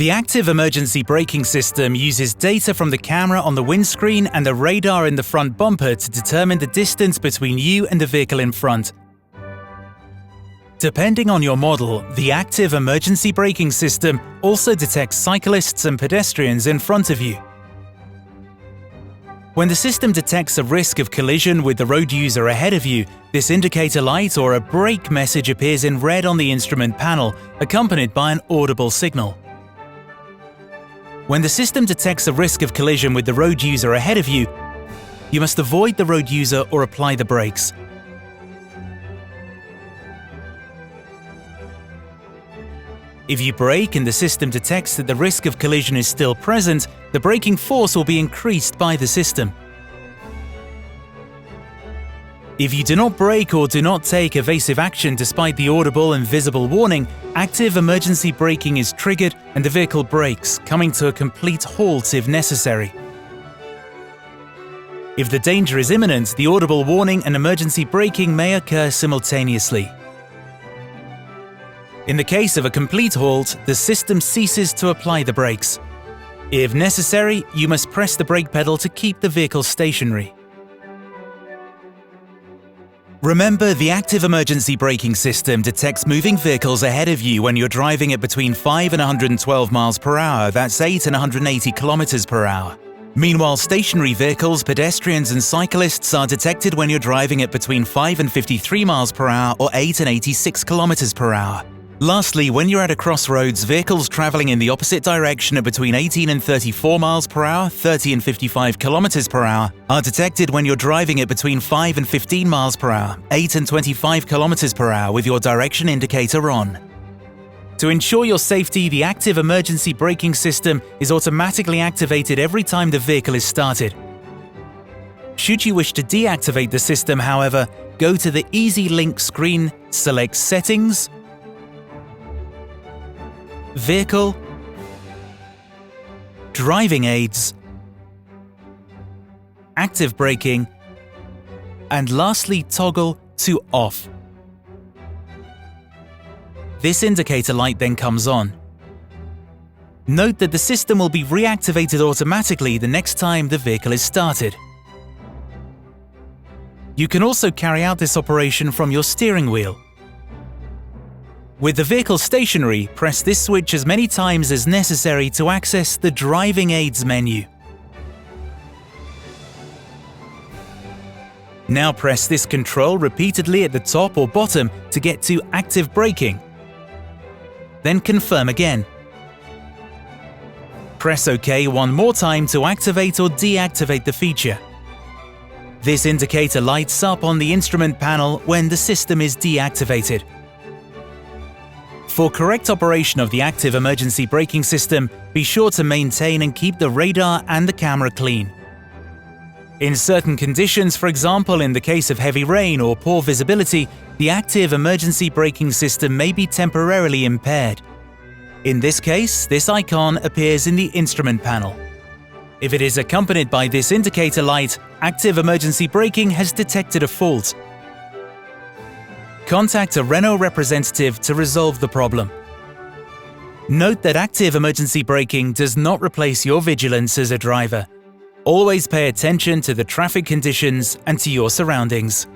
The active emergency braking system uses data from the camera on the windscreen and the radar in the front bumper to determine the distance between you and the vehicle in front. Depending on your model, the active emergency braking system also detects cyclists and pedestrians in front of you. When the system detects a risk of collision with the road user ahead of you, this indicator light or a brake message appears in red on the instrument panel, accompanied by an audible signal. When the system detects a risk of collision with the road user ahead of you, you must avoid the road user or apply the brakes. If you brake and the system detects that the risk of collision is still present, the braking force will be increased by the system. If you do not brake or do not take evasive action despite the audible and visible warning, active emergency braking is triggered and the vehicle brakes, coming to a complete halt if necessary. If the danger is imminent, the audible warning and emergency braking may occur simultaneously. In the case of a complete halt, the system ceases to apply the brakes. If necessary, you must press the brake pedal to keep the vehicle stationary. Remember, the active emergency braking system detects moving vehicles ahead of you when you're driving at between 5 and 112 miles per hour, that's 8 and 180 kilometers per hour. Meanwhile, stationary vehicles, pedestrians and cyclists are detected when you're driving at between 5 and 53 miles per hour or 8 and 86 kilometers per hour. Lastly, when you're at a crossroads, vehicles traveling in the opposite direction at between 18 and 34 miles per hour, 30 and 55 kilometers per hour, are detected when you're driving at between 5 and 15 miles per hour, 8 and 25 kilometers per hour with your direction indicator on. To ensure your safety, the active emergency braking system is automatically activated every time the vehicle is started. Should you wish to deactivate the system, however, go to the Easy Link screen, select Settings, Vehicle, Driving Aids, Active Braking, and lastly toggle to Off. This indicator light then comes on. Note that the system will be reactivated automatically the next time the vehicle is started. You can also carry out this operation from your steering wheel. With the vehicle stationary, press this switch as many times as necessary to access the Driving Aids menu. Now press this control repeatedly at the top or bottom to get to Active Braking. Then confirm again. Press OK one more time to activate or deactivate the feature. This indicator lights up on the instrument panel when the system is deactivated. For correct operation of the active emergency braking system, be sure to maintain and keep the radar and the camera clean. In certain conditions, for example in the case of heavy rain or poor visibility, the active emergency braking system may be temporarily impaired. In this case, this icon appears in the instrument panel. If it is accompanied by this indicator light, active emergency braking has detected a fault. Contact a Renault representative to resolve the problem. Note that active emergency braking does not replace your vigilance as a driver. Always pay attention to the traffic conditions and to your surroundings.